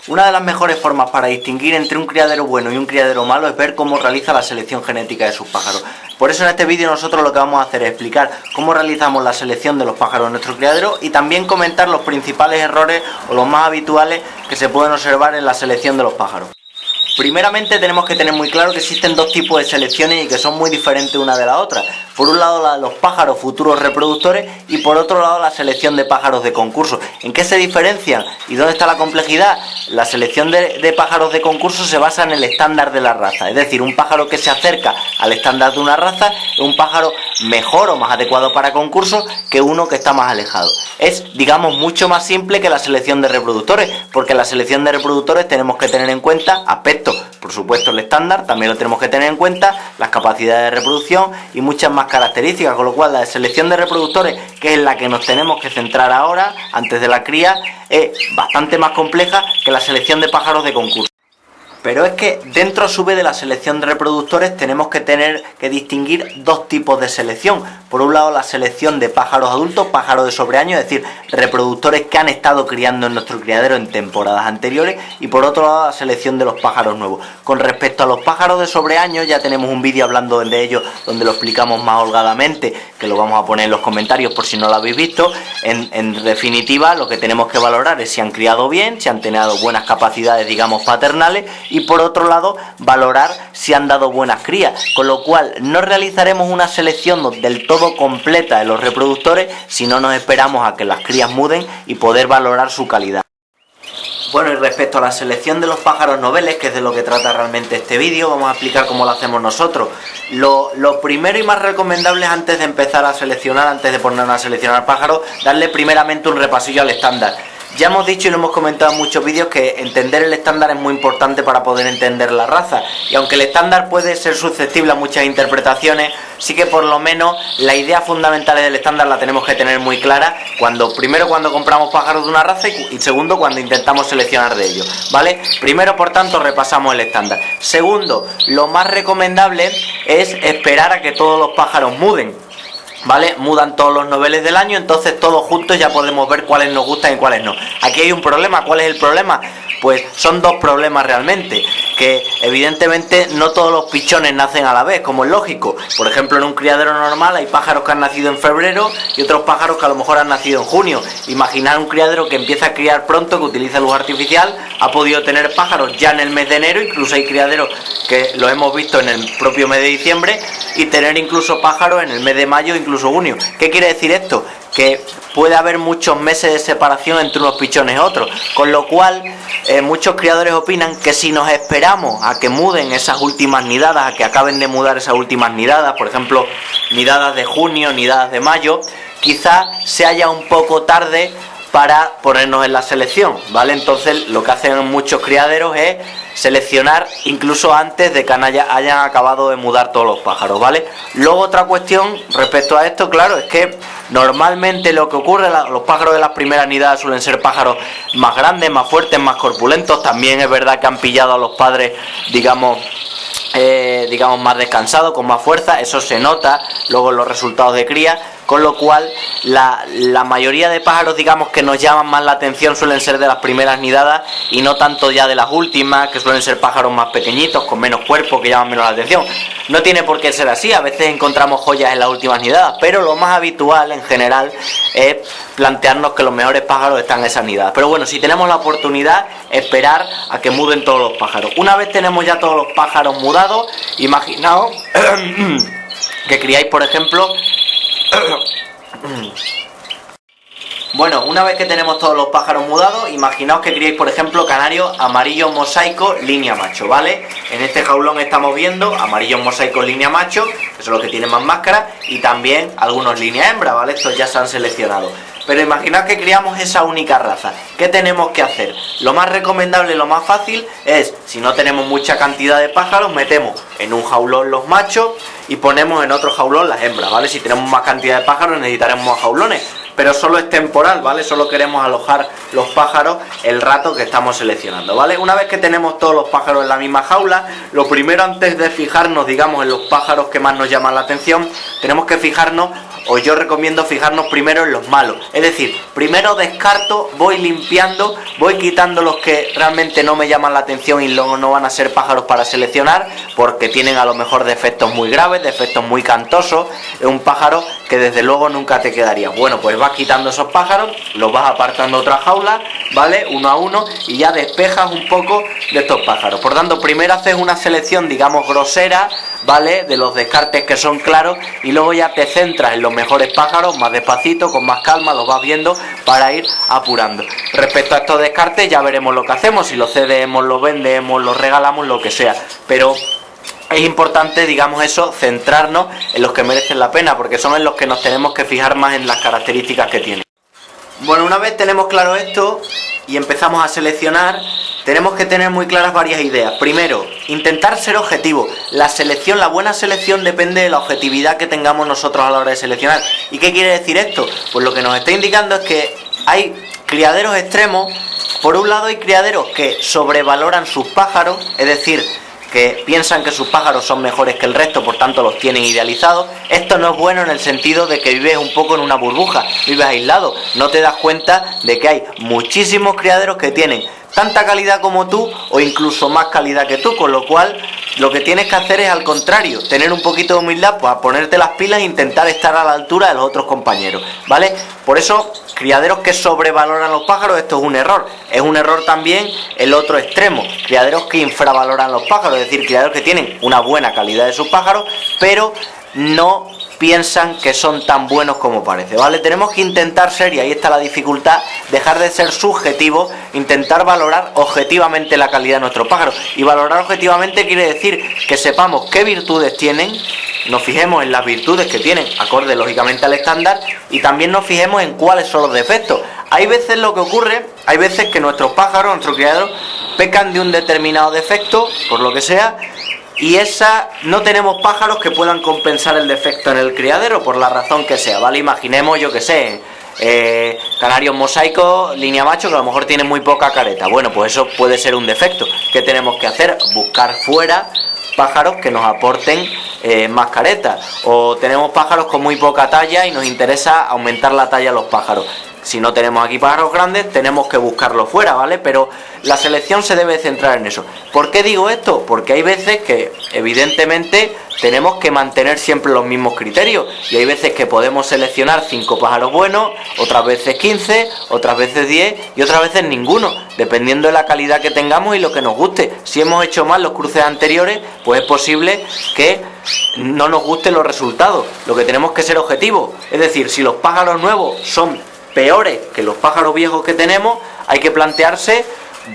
Una de las mejores formas para distinguir entre un criadero bueno y un criadero malo es ver cómo realiza la selección genética de sus pájaros. Por eso en este vídeo nosotros lo que vamos a hacer es explicar cómo realizamos la selección de los pájaros en nuestro criadero y también comentar los principales errores o los más habituales que se pueden observar en la selección de los pájaros. Primeramente tenemos que tener muy claro que existen dos tipos de selecciones y que son muy diferentes una de la otra. Por un lado la de los pájaros futuros reproductores y por otro lado la selección de pájaros de concurso. ¿En qué se diferencian y dónde está la complejidad? La selección de pájaros de concurso se basa en el estándar de la raza, es decir, un pájaro que se acerca al estándar de una raza es un pájaro mejor o más adecuado para concurso que uno que está más alejado. Es, digamos, mucho más simple que la selección de reproductores, porque en la selección de reproductores tenemos que tener en cuenta aspectos, por supuesto el estándar, también lo tenemos que tener en cuenta, las capacidades de reproducción y muchas más características, con lo cual la selección de reproductores, que es la que nos tenemos que centrar ahora, antes de la cría, es bastante más compleja que la selección de pájaros de concurso. Pero es que dentro a su vez de la selección de reproductores tenemos que tener que distinguir dos tipos de selección. Por un lado la selección de pájaros adultos, pájaros de sobreaño, es decir, reproductores que han estado criando en nuestro criadero en temporadas anteriores, y por otro lado la selección de los pájaros nuevos. Con respecto a los pájaros de sobreaño ya tenemos un vídeo hablando de ellos donde lo explicamos más holgadamente, que lo vamos a poner en los comentarios por si no lo habéis visto. En definitiva lo que tenemos que valorar es si han criado bien, si han tenido buenas capacidades, digamos, paternales, y por otro lado valorar si han dado buenas crías, con lo cual no realizaremos una selección del todo completa de los reproductores si no nos esperamos a que las crías muden y poder valorar su calidad. Bueno, y respecto a la selección de los pájaros noveles, que es de lo que trata realmente este vídeo, vamos a explicar cómo lo hacemos nosotros. Lo primero y más recomendable es, antes de empezar a seleccionar, antes de ponernos a seleccionar pájaros, darle primeramente un repasillo al estándar. Ya hemos dicho y lo hemos comentado en muchos vídeos que entender el estándar es muy importante para poder entender la raza, y aunque el estándar puede ser susceptible a muchas interpretaciones, sí que por lo menos la idea fundamental del estándar la tenemos que tener muy clara primero cuando compramos pájaros de una raza y segundo cuando intentamos seleccionar de ellos, ¿vale? Primero, por tanto, repasamos el estándar. Segundo, lo más recomendable es esperar a que todos los pájaros muden, ¿vale? Mudan todos los noveles del año, entonces todos juntos ya podemos ver cuáles nos gustan y cuáles no. Aquí hay un problema. ¿Cuál es el problema? Pues son dos problemas realmente, que evidentemente no todos los pichones nacen a la vez, como es lógico. Por ejemplo, en un criadero normal hay pájaros que han nacido en febrero y otros pájaros que a lo mejor han nacido en junio. Imaginar un criadero que empieza a criar pronto, que utiliza luz artificial, ha podido tener pájaros ya en el mes de enero, incluso hay criaderos que los hemos visto en el propio mes de diciembre, y tener incluso pájaros en el mes de mayo, incluso junio. ¿Qué quiere decir esto? Que puede haber muchos meses de separación entre unos pichones y otros, con lo cual muchos criadores opinan que si nos esperamos a que muden esas últimas nidadas, a que acaben de mudar esas últimas nidadas, por ejemplo nidadas de junio, nidadas de mayo, quizás se haya un poco tarde para ponernos en la selección, ¿vale? Entonces lo que hacen muchos criaderos es seleccionar incluso antes de que hayan acabado de mudar todos los pájaros, ¿vale? Luego, otra cuestión respecto a esto, claro, es que normalmente lo que ocurre, los pájaros de las primeras nidadas suelen ser pájaros más grandes, más fuertes, más corpulentos. También es verdad que han pillado a los padres, digamos más descansados, con más fuerza. Eso se nota luego en los resultados de cría, con lo cual la mayoría de pájaros, digamos, que nos llaman más la atención suelen ser de las primeras nidadas y no tanto ya de las últimas, que suelen ser pájaros más pequeñitos, con menos cuerpo, que llaman menos la atención. No tiene por qué ser así, a veces encontramos joyas en las últimas nidadas, pero lo más habitual en general es plantearnos que los mejores pájaros están en esas nidadas. Pero bueno, si tenemos la oportunidad, esperar a que muden todos los pájaros. Una vez tenemos ya todos los pájaros mudados, imaginaos que criáis, por ejemplo, bueno, una vez que tenemos todos los pájaros mudados, imaginaos que criáis, por ejemplo, canarios amarillos mosaicos línea macho, ¿vale? En este jaulón estamos viendo amarillos mosaicos línea macho, que son los que tienen más máscara, y también algunos línea hembra, ¿vale? Estos ya se han seleccionado. Pero imaginaos que criamos esa única raza. ¿Qué tenemos que hacer? Lo más recomendable, lo más fácil es, si no tenemos mucha cantidad de pájaros, metemos en un jaulón los machos y ponemos en otro jaulón las hembras, ¿vale? Si tenemos más cantidad de pájaros necesitaremos más jaulones, pero solo es temporal, ¿vale? Solo queremos alojar los pájaros el rato que estamos seleccionando, ¿vale? Una vez que tenemos todos los pájaros en la misma jaula, lo primero, antes de fijarnos, digamos, en los pájaros que más nos llaman la atención, tenemos que fijarnos os yo recomiendo fijarnos primero en los malos. Es decir, primero descarto, voy limpiando, voy quitando los que realmente no me llaman la atención y luego no van a ser pájaros para seleccionar, porque tienen a lo mejor defectos muy graves, defectos muy cantosos. Es un pájaro que desde luego nunca te quedaría. Bueno, pues vas quitando esos pájaros, los vas apartando a otra jaula, ¿vale? Uno a uno, y ya despejas un poco de estos pájaros. Por tanto, primero haces una selección, digamos, grosera, ¿vale? De los descartes que son claros, y luego ya te centras en los mejores pájaros, más despacito, con más calma, los vas viendo para ir apurando. Respecto a estos descartes ya veremos lo que hacemos, si los cedemos, los vendemos, los regalamos, lo que sea, pero es importante, digamos eso, centrarnos en los que merecen la pena, porque son en los que nos tenemos que fijar más en las características que tienen. Bueno, una vez tenemos claro esto y empezamos a seleccionar, tenemos que tener muy claras varias ideas. Primero, intentar ser objetivo. La buena selección depende de la objetividad que tengamos nosotros a la hora de seleccionar. ¿Y qué quiere decir esto? Pues lo que nos está indicando es que hay criaderos extremos. Por un lado hay criaderos que sobrevaloran sus pájaros, es decir, que piensan que sus pájaros son mejores que el resto, por tanto los tienen idealizados. Esto no es bueno en el sentido de que vives un poco en una burbuja, vives aislado, no te das cuenta de que hay muchísimos criaderos que tienen tanta calidad como tú o incluso más calidad que tú, con lo cual lo que tienes que hacer es al contrario, tener un poquito de humildad, pues a ponerte las pilas e intentar estar a la altura de los otros compañeros, ¿vale? Por eso, criaderos que sobrevaloran los pájaros, esto es un error. Es un error también el otro extremo, criaderos que infravaloran los pájaros, es decir, criaderos que tienen una buena calidad de sus pájaros, pero no piensan que son tan buenos como parece, ¿vale? Tenemos que intentar ser, y ahí está la dificultad, dejar de ser subjetivos, intentar valorar objetivamente la calidad de nuestros pájaros. Y valorar objetivamente quiere decir que sepamos qué virtudes tienen, nos fijemos en las virtudes que tienen, acorde lógicamente al estándar, y también nos fijemos en cuáles son los defectos. Hay veces lo que ocurre, hay veces que nuestros pájaros, nuestros criaderos, pecan de un determinado defecto, por lo que sea, y no tenemos pájaros que puedan compensar el defecto en el criadero, por la razón que sea, ¿vale? Imaginemos, yo que sé, canarios mosaicos, línea macho, que a lo mejor tienen muy poca careta. Bueno, pues eso puede ser un defecto. ¿Qué tenemos que hacer? Buscar fuera pájaros que nos aporten más caretas. O tenemos pájaros con muy poca talla y nos interesa aumentar la talla de los pájaros. Si no tenemos aquí pájaros grandes, tenemos que buscarlos fuera, ¿vale? Pero la selección se debe centrar en eso. ¿Por qué digo esto? Porque hay veces que, evidentemente, tenemos que mantener siempre los mismos criterios. Y hay veces que podemos seleccionar 5 pájaros buenos, otras veces 15, otras veces 10 y otras veces ninguno, dependiendo de la calidad que tengamos y lo que nos guste. Si hemos hecho mal los cruces anteriores, pues es posible que no nos gusten los resultados. Lo que tenemos que ser objetivos. Es decir, si los pájaros nuevos son peores que los pájaros viejos que tenemos, hay que plantearse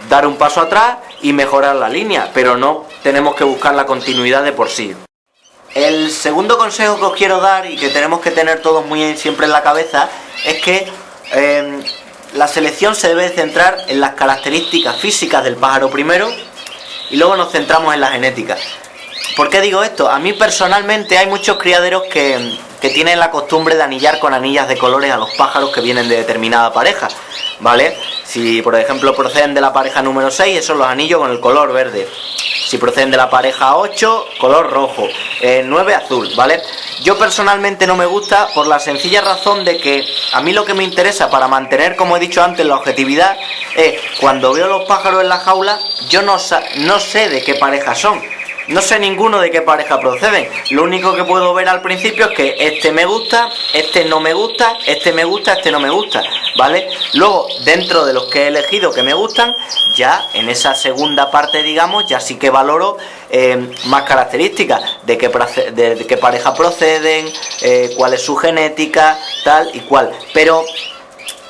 dar un paso atrás y mejorar la línea, pero no tenemos que buscar la continuidad de por sí. El segundo consejo que os quiero dar y que tenemos que tener todos muy siempre en la cabeza es que la selección se debe centrar en las características físicas del pájaro primero y luego nos centramos en la genética. ¿Por qué digo esto? A mí personalmente hay muchos criaderos que tienen la costumbre de anillar con anillas de colores a los pájaros que vienen de determinada pareja, ¿vale? Si por ejemplo proceden de la pareja número 6, esos los anillo con el color verde. Si proceden de la pareja 8, color rojo, 9 azul, ¿vale? Yo personalmente no me gusta por la sencilla razón de que a mí lo que me interesa para mantener, como he dicho antes, la objetividad es cuando veo los pájaros en la jaula, yo no sé de qué pareja son. No sé ninguno de qué pareja proceden. Lo único que puedo ver al principio es que este me gusta, este no me gusta, este me gusta, este no me gusta, ¿vale? Luego, dentro de los que he elegido que me gustan, ya en esa segunda parte, digamos, ya sí que valoro más características de qué pareja proceden, cuál es su genética, tal y cual. Pero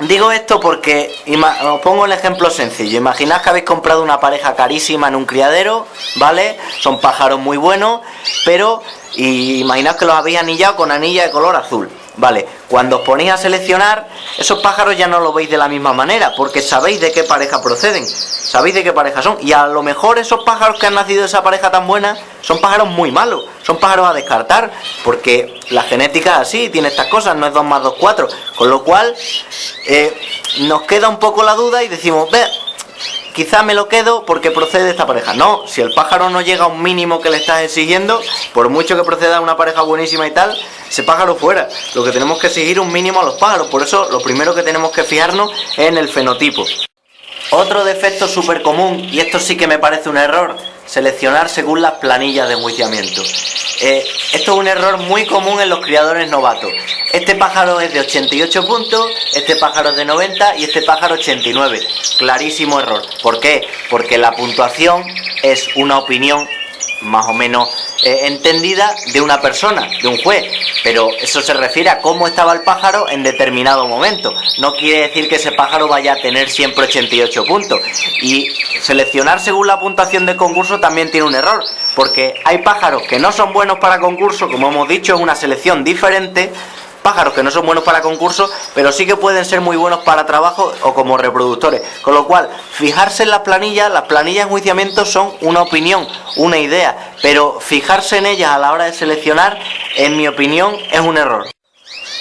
digo esto porque os pongo el ejemplo sencillo. Imaginad que habéis comprado una pareja carísima en un criadero, ¿vale? Son pájaros muy buenos, pero imaginad que los habéis anillado con anilla de color azul, ¿vale? Cuando os ponéis a seleccionar, esos pájaros ya no los veis de la misma manera, porque sabéis de qué pareja proceden, sabéis de qué pareja son, y a lo mejor esos pájaros que han nacido de esa pareja tan buena son pájaros muy malos, son pájaros a descartar, porque la genética es así, tiene estas cosas, no es 2 más 2, 4, con lo cual nos queda un poco la duda y decimos, ve, quizá me lo quedo porque procede de esta pareja. No, si el pájaro no llega a un mínimo que le estás exigiendo, por mucho que proceda de una pareja buenísima y tal, ese pájaro fuera. Lo que tenemos que exigir un mínimo a los pájaros, por eso lo primero que tenemos que fijarnos es en el fenotipo. Otro defecto súper común, y esto sí que me parece un error, seleccionar según las planillas de enjuiciamiento. Esto es un error muy común en los criadores novatos. Este pájaro es de 88 puntos, este pájaro es de 90 y este pájaro 89. Clarísimo error. ¿Por qué? Porque la puntuación es una opinión más o menos entendida de una persona, de un juez, pero eso se refiere a cómo estaba el pájaro en determinado momento. No quiere decir que ese pájaro vaya a tener siempre 88 puntos. Y seleccionar según la puntuación del concurso también tiene un error, porque hay pájaros que no son buenos para concurso, como hemos dicho, es una selección diferente. Pájaros que no son buenos para concursos, pero sí que pueden ser muy buenos para trabajo o como reproductores. Con lo cual, fijarse en las planillas de enjuiciamiento son una opinión, una idea, pero fijarse en ellas a la hora de seleccionar, en mi opinión, es un error.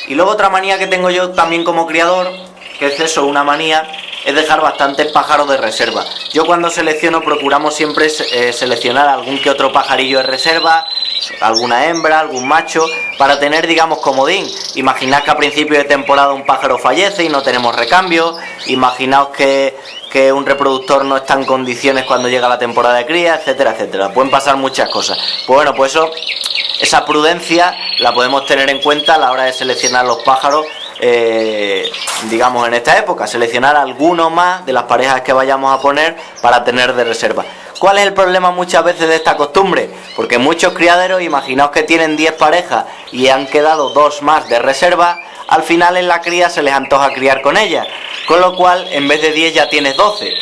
Y luego otra manía que tengo yo también como criador, que es eso, una manía, es dejar bastantes pájaros de reserva. Yo cuando selecciono procuramos siempre seleccionar algún que otro pajarillo de reserva, alguna hembra, algún macho, para tener, digamos, comodín. Imaginad que a principio de temporada un pájaro fallece y no tenemos recambio. Imaginaos que un reproductor no está en condiciones cuando llega la temporada de cría, etcétera, etcétera. Pueden pasar muchas cosas. Pues bueno, pues esa prudencia la podemos tener en cuenta a la hora de seleccionar los pájaros, digamos, en esta época. Seleccionar alguno más de las parejas que vayamos a poner para tener de reserva. ¿Cuál es el problema muchas veces de esta costumbre? Porque muchos criaderos, imaginaos que tienen 10 parejas y han quedado 2 más de reserva, al final en la cría se les antoja criar con ellas, con lo cual en vez de 10 ya tienes 12.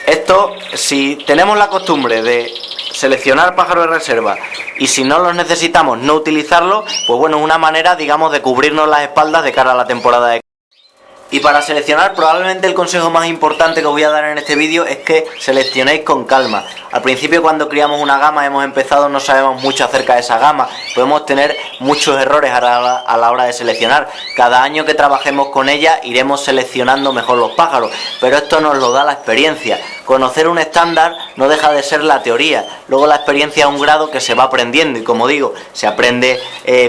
Esto, si tenemos la costumbre de seleccionar pájaros de reserva y si no los necesitamos no utilizarlos, pues bueno, es una manera, digamos, de cubrirnos las espaldas de cara a la temporada de... Y para seleccionar, probablemente el consejo más importante que os voy a dar en este vídeo es que seleccionéis con calma. Al principio, cuando criamos una gama, hemos empezado, no sabemos mucho acerca de esa gama, podemos tener muchos errores a la hora de seleccionar. Cada año que trabajemos con ella iremos seleccionando mejor los pájaros, pero esto nos lo da la experiencia. Conocer un estándar no deja de ser la teoría, luego la experiencia es un grado que se va aprendiendo y, como digo, se aprende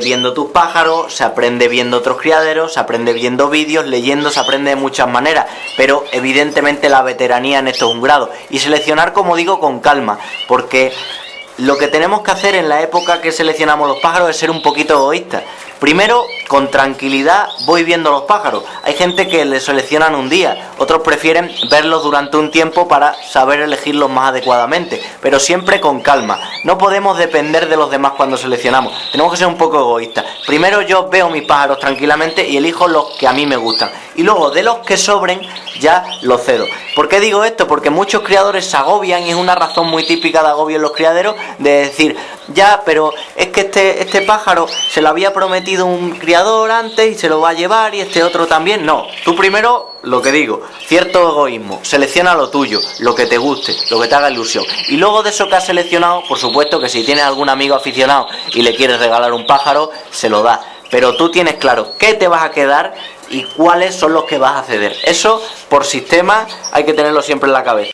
viendo tus pájaros, se aprende viendo otros criaderos, se aprende viendo vídeos, leyendo, se aprende de muchas maneras, pero evidentemente la veteranía en esto es un grado. Y seleccionar, como digo, con calma, porque lo que tenemos que hacer en la época que seleccionamos los pájaros es ser un poquito egoístas. Primero, con tranquilidad voy viendo los pájaros. Hay gente que les seleccionan un día, otros prefieren verlos durante un tiempo para saber elegirlos más adecuadamente, pero siempre con calma. No podemos depender de los demás cuando seleccionamos, tenemos que ser un poco egoístas. Primero yo veo mis pájaros tranquilamente y elijo los que a mí me gustan, y luego de los que sobren ya los cedo. ¿Por qué digo esto? Porque muchos criadores se agobian, y es una razón muy típica de agobio en los criaderos, de decir, ya, pero es que este pájaro se lo había prometido un criador antes y se lo va a llevar, y este otro también. No, tú primero, lo que digo, cierto egoísmo, selecciona lo tuyo, lo que te guste, lo que te haga ilusión, y luego de eso que has seleccionado, por supuesto que si tienes algún amigo aficionado y le quieres regalar un pájaro, se lo da, pero tú tienes claro qué te vas a quedar y cuáles son los que vas a ceder. Eso por sistema hay que tenerlo siempre en la cabeza.